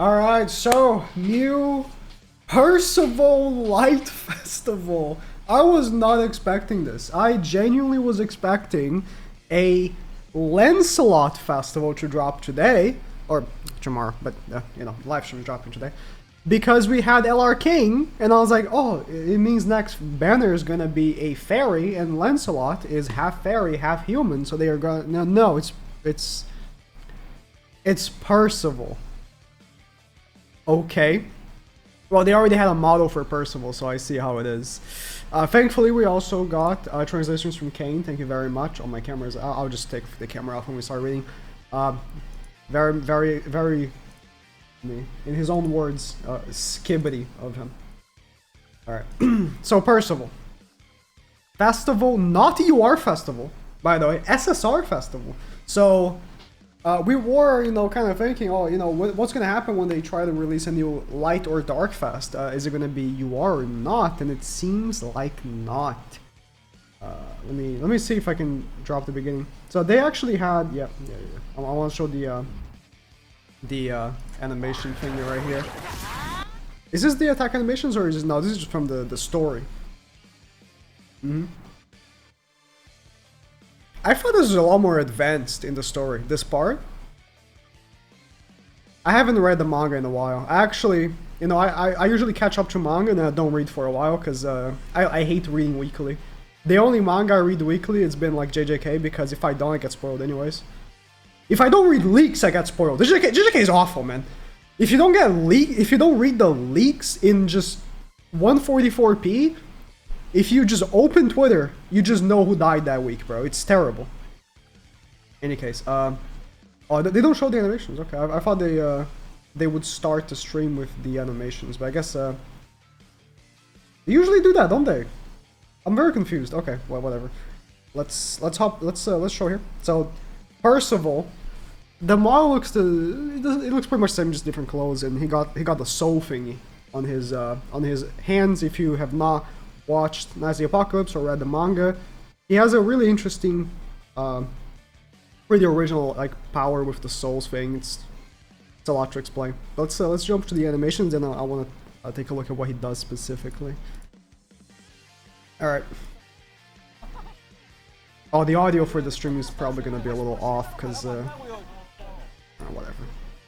Alright, so new Percival Light Festival. I was not expecting this. I genuinely was expecting a Lancelot Festival to drop today, or tomorrow, but live stream dropping today. Because we had LR King, and I was like, oh, it means next banner is gonna be a fairy, and Lancelot is half fairy, half human, so they are gonna... No, it's Percival. Okay. Well, they already had a model for Percival, so I see how it is. Thankfully, we also got translations from Kane. Thank you very much. Oh, my camera is... I'll just take the camera off when we start reading. Very... in his own words, skibbity of him. Alright. So, Percival. Festival, not UR Festival, by the way. SSR Festival. So... we were, kind of thinking, oh, what's going to happen when they try to release a new Light or Dark Fest? Is it going to be UR or not? And it seems like not. Let me see if I can drop the beginning. So they actually had, yeah. I want to show the animation thing right here. Is this the attack animations or is this no? This is just from the story. I thought this was a lot more advanced in the story, this part. I haven't read the manga in a while. I actually, I usually catch up to manga and I don't read for a while because I hate reading weekly. The only manga I read weekly, it's been like JJK because if I don't, I get spoiled anyways. If I don't read leaks, I get spoiled. JJK is awful, man. If you don't if you don't read the leaks in just 144p, if you just open Twitter, you just know who died that week, bro. It's terrible. Any case, oh, they don't show the animations. Okay, I thought they would start the stream with the animations, but I guess they usually do that, don't they? I'm very confused. Okay, well, whatever. Let's show here. So, Percival, the model looks it looks pretty much the same, just different clothes, and he got the soul thingy on his hands. If you have not watched Knights of the Apocalypse or read the manga, he has a really interesting, pretty original power with the souls thing. It's a lot to explain. Let's jump to the animations, and I want to take a look at what he does specifically. All right. Oh, the audio for the stream is probably gonna be a little off because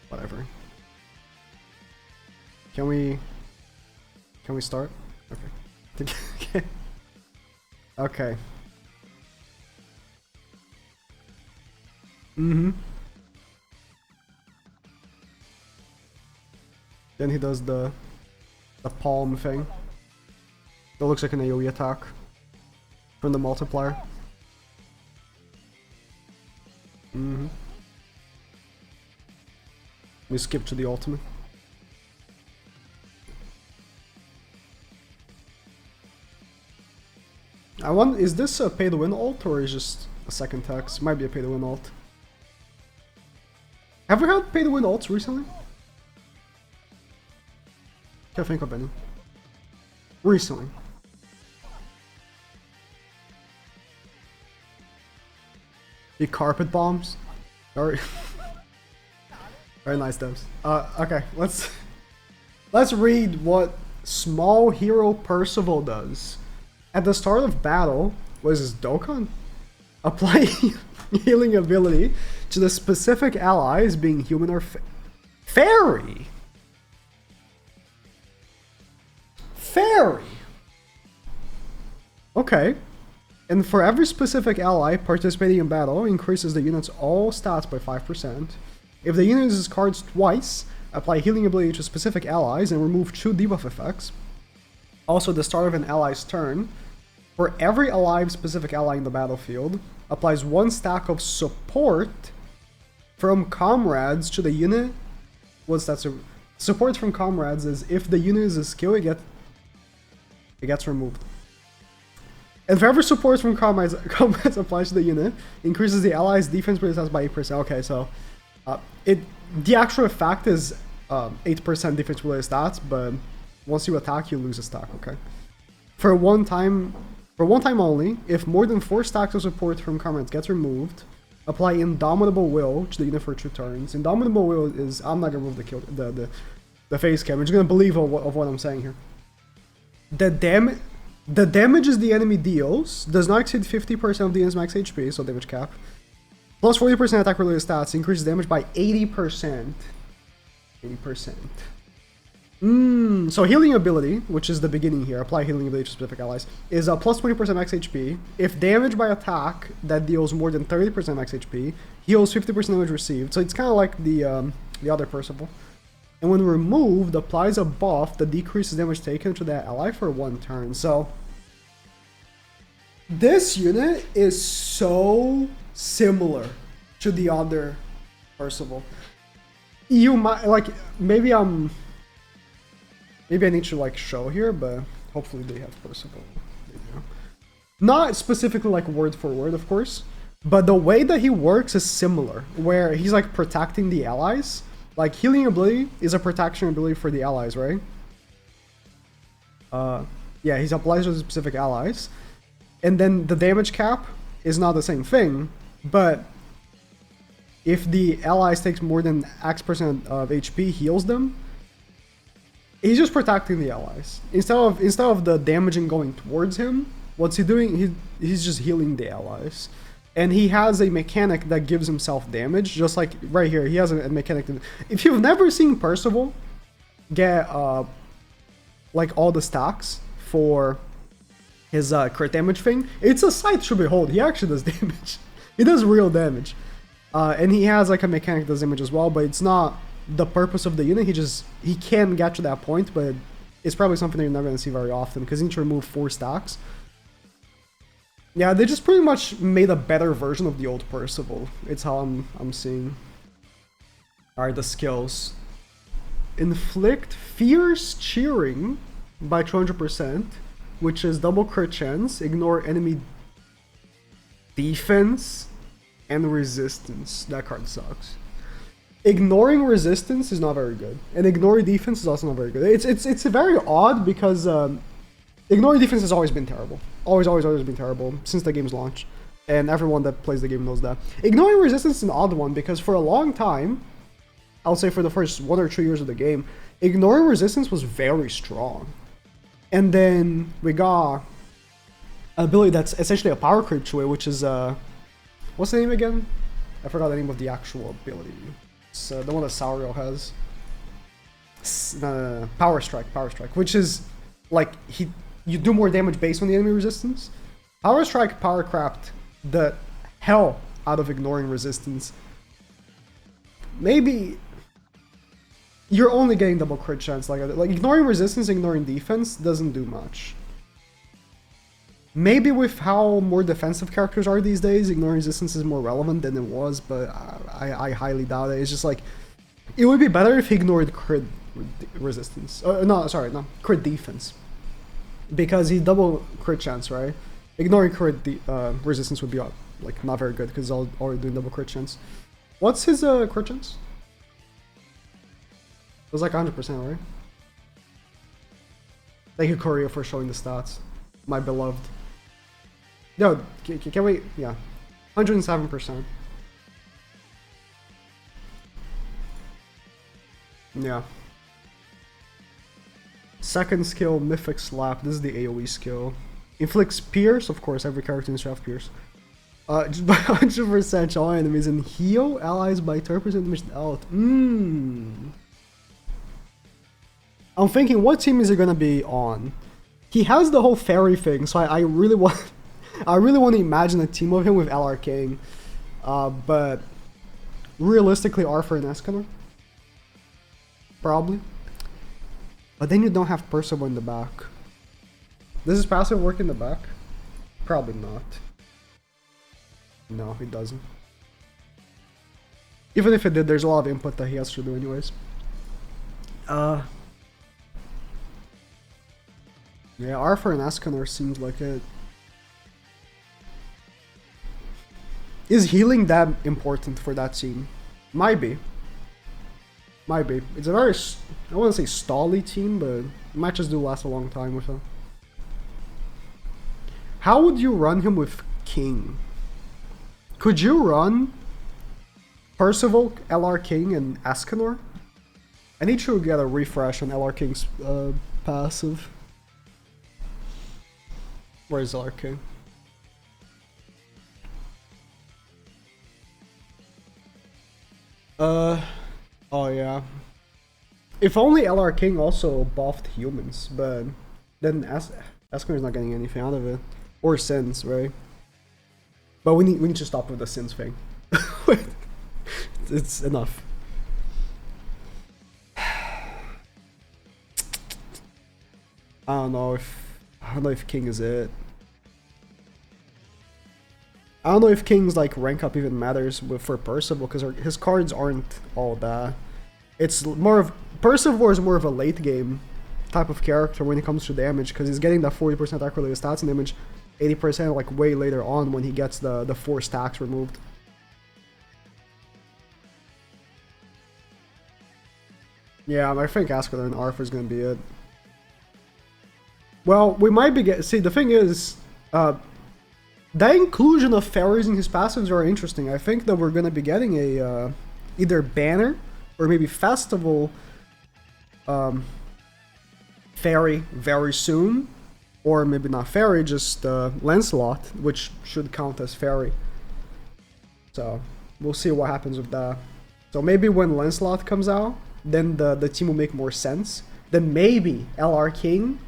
whatever. Can we start? Okay. Okay. Then he does the palm thing. That looks like an AoE attack from the multiplier. We skip to the ultimate. Is this a pay to win ult or is just a second text? Might be a pay to win ult. Have we had pay to win ults recently? Can't think of any. Recently. The carpet bombs. Very, very nice devs. Okay, let's read what small hero Percival does. At the start of battle, what is this, Dokkan? Apply healing ability to the specific allies, being human or fairy. Fairy. Okay. And for every specific ally participating in battle, increases the unit's all stats by 5%. If the unit uses cards twice, apply healing ability to specific allies and remove 2 debuff effects. Also, at the start of an ally's turn, for every alive specific ally in the battlefield, applies 1 stack of support from comrades to the unit. What's that? Support from comrades is if the unit uses a skill, it gets removed. And for every support from comrades applies to the unit, increases the ally's defense stats by 8%. Okay, so the actual effect is 8% defense related stats, but once you attack, you lose a stack. Okay. For one time only, if more than 4 stacks of support from comrades gets removed, Apply Indomitable Will to the unit for 2 turns. Indomitable Will is... I'm not gonna remove the face cam. I'm just gonna believe of what I'm saying here. The damages the enemy deals does not exceed 50% of the enemy's max HP, so damage cap. Plus 40% attack related stats, increases damage by 80%. 80%. So healing ability, which is the beginning here, apply healing ability to specific allies, is a plus 20% max HP. If damaged by attack that deals more than 30% max HP, heals 50% damage received. So it's kind of like the other Percival. And when removed, applies a buff that decreases damage taken to that ally for 1 turn. So this unit is so similar to the other Percival. You might like maybe I need to like show here, but hopefully they have Percival. Not specifically like word for word, of course, but the way that he works is similar, where he's like protecting the allies. Like healing ability is a protection ability for the allies, right? Yeah, he's applies to specific allies. And then the damage cap is not the same thing, but if the allies takes more than X% of HP, heals them. He's just protecting the allies. Instead of the damaging going towards him, what's he doing? He's just healing the allies. And he has a mechanic that gives himself damage, just like right here. He has a mechanic. If you've never seen Percival get like all the stacks for his crit damage thing, it's a sight to behold. He actually does damage. He does real damage. And he has like a mechanic that does damage as well, but it's not the purpose of the unit. He can get to that point, but it's probably something that you're not going to see very often because you need to remove 4 stacks. Yeah, they just pretty much made a better version of the old Percival. It's how I'm seeing. Alright, the skills. Inflict Fierce Cheering by 200%, which is double crit chance, ignore enemy defense, and resistance. That card sucks. Ignoring resistance is not very good, and ignoring defense is also not very good. It's very odd because ignoring defense has always been terrible. Always been terrible since the game's launch, and everyone that plays the game knows that. Ignoring resistance is an odd one because for a long time, I'll say for the first 1 or 2 years of the game, ignoring resistance was very strong. And then we got an ability that's essentially a power creep to it, which is what's the name again? I forgot the name of the actual ability. It's the one that Saurio has. Power Strike, which is like you do more damage based on the enemy resistance. Power Strike power crapped the hell out of ignoring resistance. Maybe you're only getting double crit chance like ignoring resistance, ignoring defense doesn't do much. Maybe with how more defensive characters are these days, ignoring resistance is more relevant than it was, but I highly doubt it. It's just like, it would be better if he ignored crit resistance. Crit defense. Because he double crit chance, right? Ignoring crit resistance would be like not very good because he's already doing double crit chance. What's his crit chance? It was like 100%, right? Thank you, Korea, for showing the stats. My beloved. No, can we? Yeah. 107%. Yeah. Second skill, Mythic Slap. This is the AoE skill. Inflicts Pierce, of course, every character needs to have Pierce. Just by 100% all enemies and heal allies by 30% damage out. I'm thinking, what team is he gonna be on? He has the whole fairy thing, so I really want to imagine a team of him with LR King. But realistically, Arthur and Escanor. Probably. But then you don't have Percival in the back. Does his passive work in the back? Probably not. No, it doesn't. Even if it did, there's a lot of input that he has to do anyways. Yeah, Arthur and Escanor seems like it. Is healing that important for that team? Might be. Might be. It's a very, I wouldn't say stally team, but matches do last a long time with him. How would you run him with King? Could you run Percival, LR King, and Escanor? I need to get a refresh on LR King's passive. Where is LR King? Oh yeah. If only LR King also buffed humans, but then Escanor's not getting anything out of it. Or Sins, right? But we need to stop with the Sins thing. It's enough. I don't know if King is it. I don't know if King's like rank up even matters for Percival, because his cards aren't all that. It's more of Percival is more of a late game type of character when it comes to damage, because he's getting that 40% accurate stats and damage 80% like way later on when he gets the 4 stacks removed. Yeah, I think Escanor and Arthur is gonna be it. Well, we might be see, the thing is, that inclusion of fairies in his passives are interesting. I think that we're gonna be getting a either banner or maybe festival fairy very soon, or maybe not fairy, just Lancelot, which should count as fairy. So we'll see what happens with that. So maybe when Lancelot comes out, then the team will make more sense. Then maybe LR King.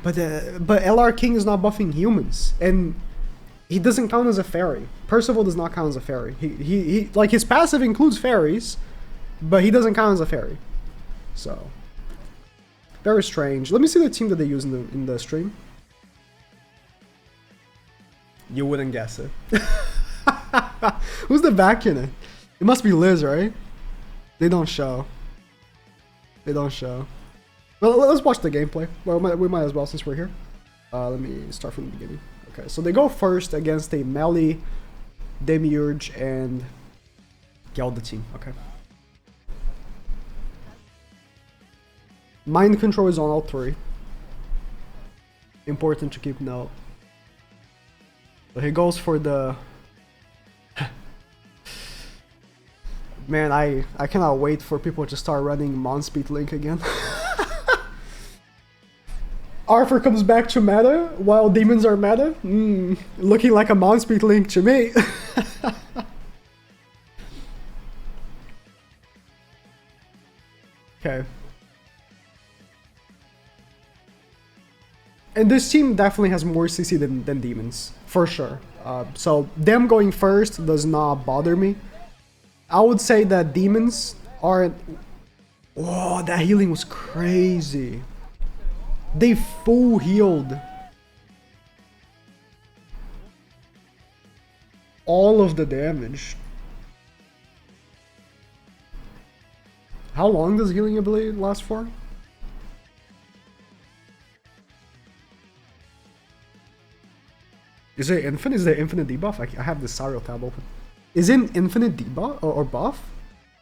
But LR King is not buffing humans, and he doesn't count as a fairy. Percival does not count as a fairy. He like his passive includes fairies, but he doesn't count as a fairy. So very strange. Let me see the team that they use in the stream. You wouldn't guess it. Who's the back unit? It must be Liz, right? They don't show. They don't show. Well, let's watch the gameplay. Well, we might as well since we're here. Let me start from the beginning. Okay, so they go first against a melee, Demiurge, and Team. Okay. Mind control is on all 3. Important to keep note. So he goes for the... Man, I cannot wait for people to start running Monspeed Link again. Arthur comes back to meta while demons are meta. Looking like a Monspeed Link to me. Okay. And this team definitely has more CC than demons, for sure. So them going first does not bother me. I would say that demons aren't... Oh, that healing was crazy. They full healed all of the damage. How long does healing ability last for? Is it infinite? Is there infinite debuff? I have the Sario tab open. Is it infinite debuff or buff?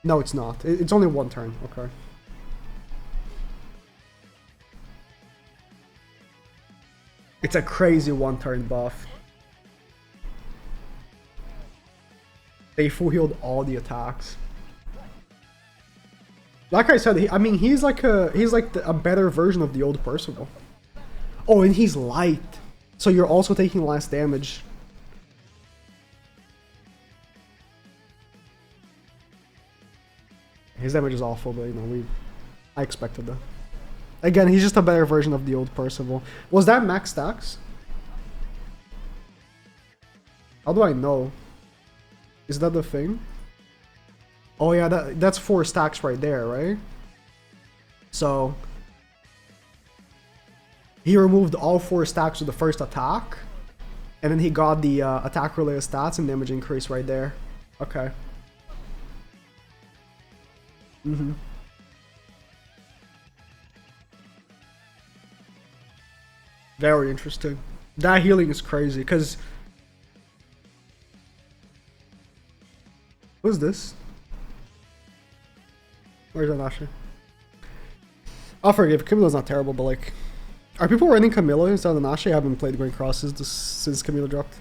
No, it's not. It's only 1 turn. Okay. It's a crazy 1-turn buff. They full healed all the attacks. Like I said, he's like a better version of the old Percival. Oh, and he's light, so you're also taking less damage. His damage is awful, but you know I expected that. Again, he's just a better version of the old Percival. Was that max stacks? How do I know? Is that the thing? Oh yeah, that's 4 stacks right there, right? So he removed all 4 stacks with the first attack, and then he got the attack related stats and damage increase right there. Okay. Very interesting. That healing is crazy, because... Who's this? Where's Anashi? I'll forgive. Camilla's not terrible, but like... Are people running Camilla instead of Anashi? I haven't played Grand Crosses since Camilla dropped.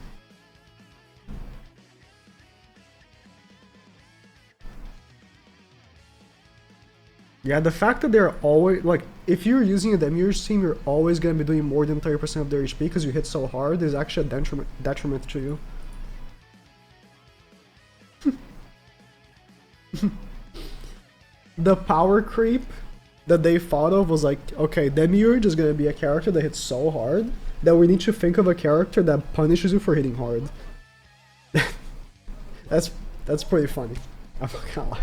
Yeah, the fact that they're always like, if you're using a Demiurge team, you're always gonna be doing more than 30% of their HP because you hit so hard is actually a detriment to you. The power creep that they thought of was like, okay, Demiurge is gonna be a character that hits so hard that we need to think of a character that punishes you for hitting hard. that's pretty funny. I'm not gonna lie.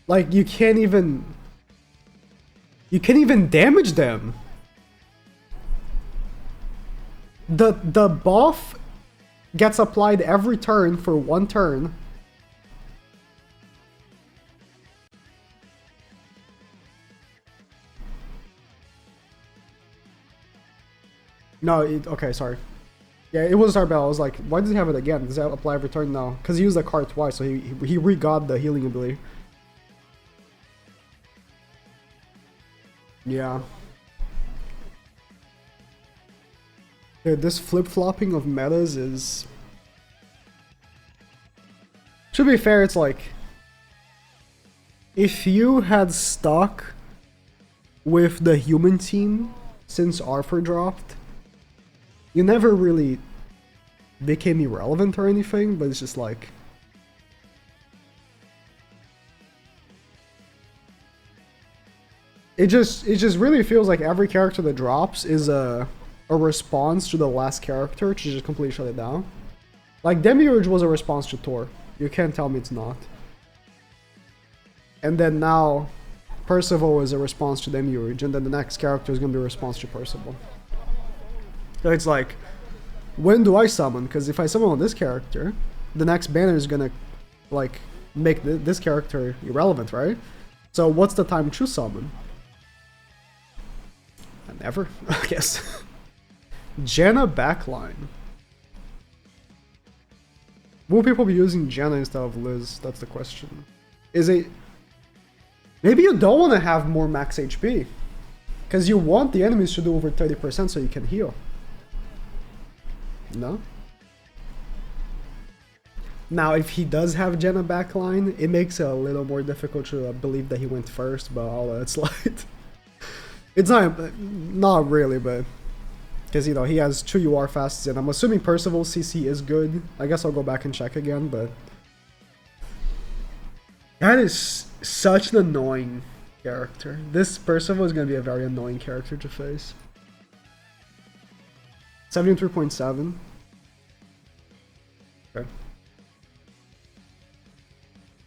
Like you can't even damage them. The buff gets applied every turn for 1 turn. No, okay, sorry. Yeah, it was Arbel. I was like, why does he have it again? Does that apply every turn? No, because he used the card twice, so he re-got the healing ability. Yeah. Dude, this flip-flopping of metas is... To be fair, it's like... If you had stuck with the human team since Arthur dropped, you never really became irrelevant or anything, but it's just like... It just really feels like every character that drops is a response to the last character to just completely shut it down. Like Demiurge was a response to Thor. You can't tell me it's not. And then now Percival is a response to Demiurge, and then the next character is gonna be a response to Percival. So it's like, when do I summon? Because if I summon on this character, the next banner is gonna like make this character irrelevant, right? So what's the time to summon? Never, I guess. Janna backline. Will people be using Janna instead of Liz? That's the question. Is it... Maybe you don't want to have more max HP. Because you want the enemies to do over 30% so you can heal. No? Now, if he does have Janna backline, it makes it a little more difficult to believe that he went first, but I'll let it slide. It's not really, but... Because, you know, he has 2 UR fasts, and I'm assuming Percival CC is good. I guess I'll go back and check again, but... That is such an annoying character. This Percival is going to be a very annoying character to face. 73.7. Okay.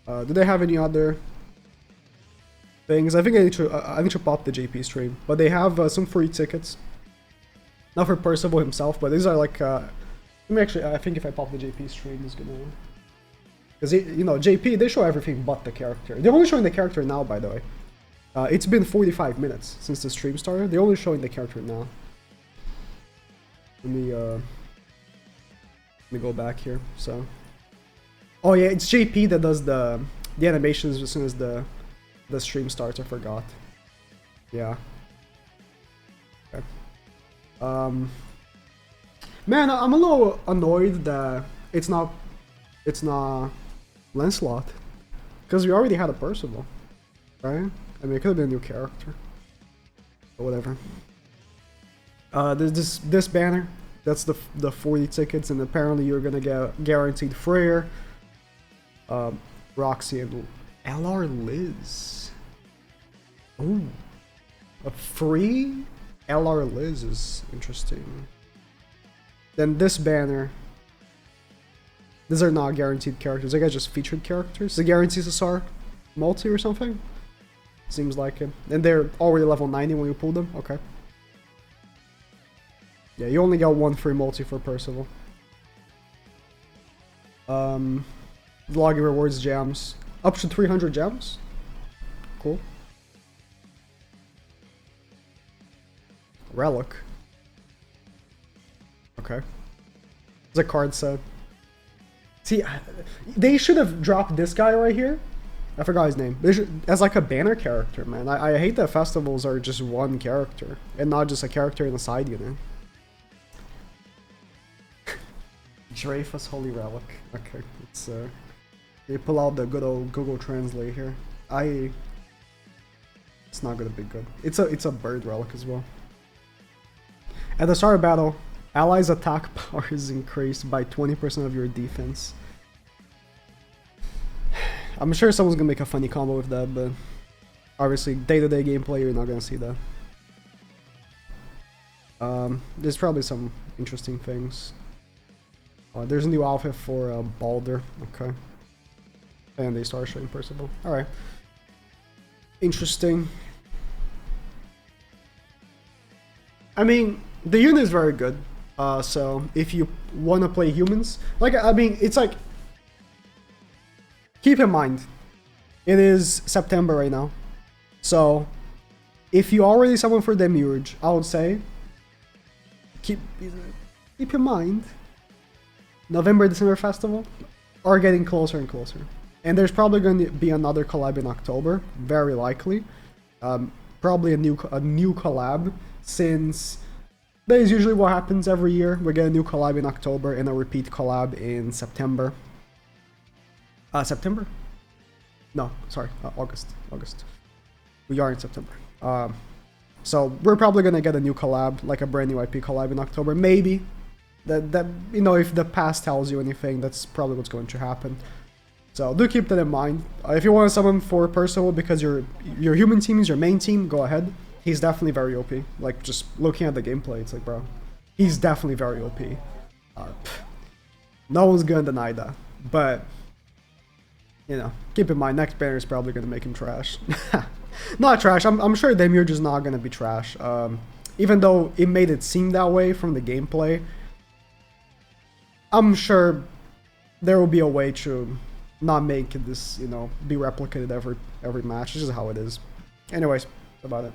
Do they have any other things? I think I need to pop the JP stream, but they have some free tickets. Not for Percival himself, but these are like. Let me actually. I think if I pop the JP stream, is gonna. Because you know JP, they show everything but the character. They're only showing the character now, by the way. It's been 45 minutes since the stream started. They're only showing the character now. Let me go back here. So. Oh yeah, it's JP that does the animations as soon as the stream starts. I forgot. Yeah. Okay. Man, I'm a little annoyed that it's not Lancelot, because we already had a Percival, right? I mean, it could have been a new character, or whatever. This banner, that's the 40 tickets, and apparently you're gonna get guaranteed Freyr, Roxy, and LR Liz. Ooh, a free LR Liz is interesting. Then this banner. These are not guaranteed characters. I guess just featured characters. The guarantees Cesar multi or something. Seems like it. And they're already level 90 when you pull them. Okay. Yeah, you only got 1 free multi for Percival. Login rewards gems. Up to 300 gems. Cool. Relic. Okay. It's a card set. See, they should have dropped this guy right here. I forgot his name. They should, as like a banner character, man. I hate that festivals are just one character and not just a character in a side unit. Dreyfus Holy Relic. Okay, let's pull out the good old Google Translate here. It's not gonna be good. It's a bird relic as well. At the start of battle, allies' attack power is increased by 20% of your defense. I'm sure someone's gonna make a funny combo with that, but obviously day-to-day gameplay you're not gonna see that. There's probably some interesting things. There's a new outfit for Balder. Okay. And they start showing PERCIVAL. Alright. Interesting. I mean, the unit is very good. So if you want to play humans, like, I mean, it's like, keep in mind, it is September right now. So if you already summon for Demiurge, I would say, keep in mind, November, December festival are getting closer and closer. And there's probably going to be another collab in October, very likely. Probably a new collab, since that is usually what happens every year. We get a new collab in October and a repeat collab in September. September? No, sorry, August. We are in September. So we're probably gonna get a new collab, like a brand new IP collab in October, maybe. That you know, if the past tells you anything, that's probably what's going to happen. So do keep that in mind. If you want to summon for PERCIVAL because your human team is your main team, go ahead. He's definitely very OP. Like, just looking at the gameplay, it's like, bro, he's definitely very OP. No one's gonna deny that. But, you know, keep in mind, next banner is probably gonna make him trash. Not trash. I'm sure Demiurge is not gonna be trash. Even though it made it seem that way from the gameplay, I'm sure there will be a way to not make this, you know, be replicated every match. This is how it is. Anyways, that's about it.